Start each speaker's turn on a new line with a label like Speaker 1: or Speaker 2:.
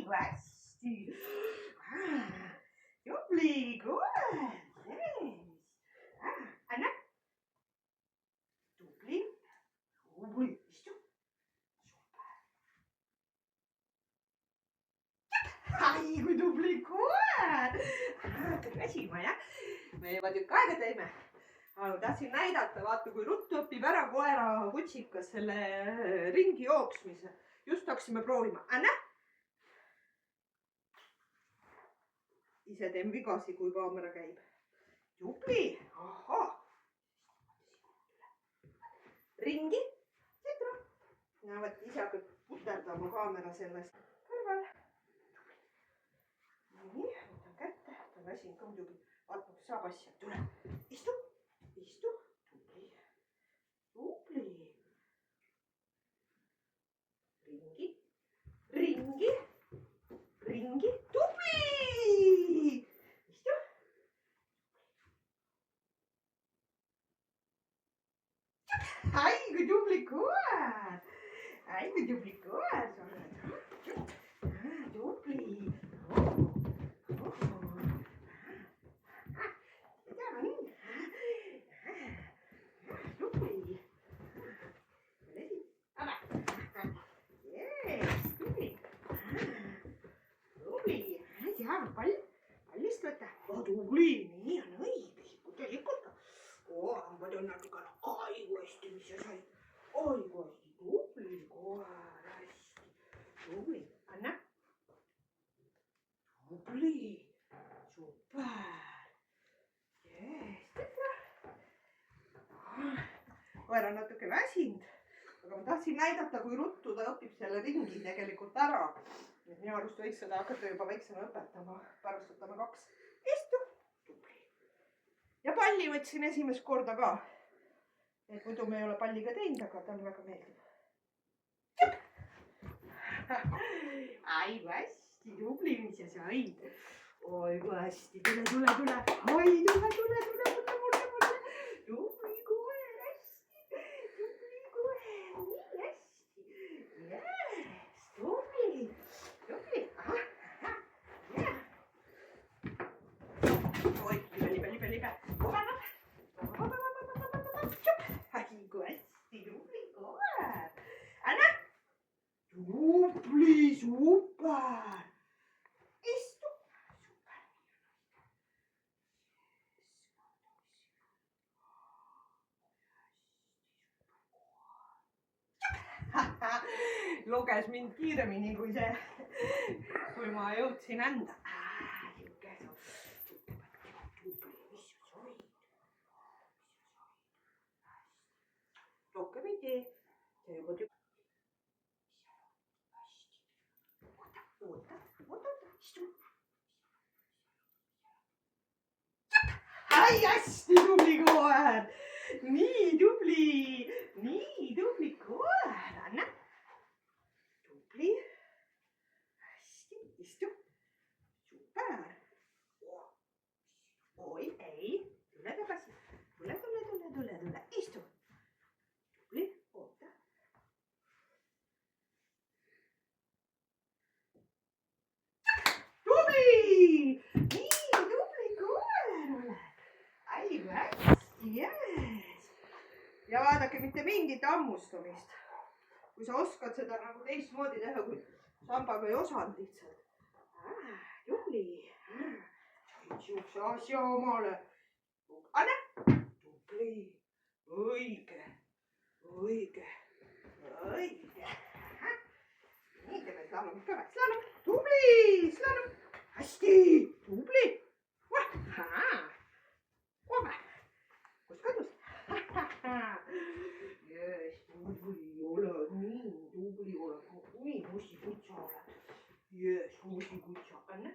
Speaker 1: kui hästi. Tubli, kuule. Anna. Tubli. Tubli, istu. Ai, kui tubli koer. Hakkad väsima, jah? Me juba tükk aega teeme. Tahtsin näidata, vaata kui ruttu õpib ära koera kutsikas selle ringi jooksmise. Just hakkasime proovima. Anna. Ise teen vigasi, kui kaamera käib. Tubli. Ahhaa. Ringi. Sitra. Näevad, ise hakkab puterdama kaamera sellest kõrval. Nii, võtan kätte. Ta väsin ka muidugi. Vaata, kas saab asja. Tule. Istu. Istu. Tubli. Tubli. Ringi. Ringi. Ringi. Tubli. Istu. Ai, kui tubli koer. Ai, kui tubli koer. Tubli. Pallist võtta. Tubli, nii on õige. Tegelikult. Hambad on natuke. Ai, kui hästi, mis sa said. Ai, kui hästi. Tubli koer, hästi. Tubli. Anna. Tubli. Super. Jees. Koer on natuke väsinud. Aga ma tahtsin näidata, kui ruttu ta õpib selle ringi tegelikult ära. Minu arust võiks seda hakata juba väiksena õpetama. Pärast võtame 2. Istu. Tubli. Ja palli võtsin esimest korda ka. Et muidu me ei ole palliga teinud, aga ta on väga meeldib. Ai, kui hästi. Tubli, mis sa said. Oi, kui hästi. Tule. Ai, tule. Tubli koer, hästi. Tubli koer, nii hästi. Jees, tubli. Tubli. Oi, libe. Kohanab. Ai, kui hästi. Tubli koer. Anna. Tubli, super. Istu. Super. Luges mind kiiremini kui see, kui ma jõudsin anda. Rohkem ei tee. Oota, istu. Ai, hästi tubli koer. Nii tubli koer. Anna. Tubli. Hästi, istu. Super. Oi, ei. Tule tagasi. Tule. Istu. Tubli, oota. Tubli. Nii tubli koer. Ai, kui hästi, jees. Ja vaadake, mitte mingit hammustamist. Kui sa oskad seda nagu teistmoodi teha, kui sambaga ei osanud lihtsalt. Tubli. Siukse asja omale. Anna. Tubli. Õige. Nii, teeme slalomit ka või? Slalom. Tubli. Slalom. Hästi. Tubli. Kohe. Kus kadus? Jees, tubli oled, nii tubli oled. Nii mussikutsa oled. Jees, mussikutsa. Anna.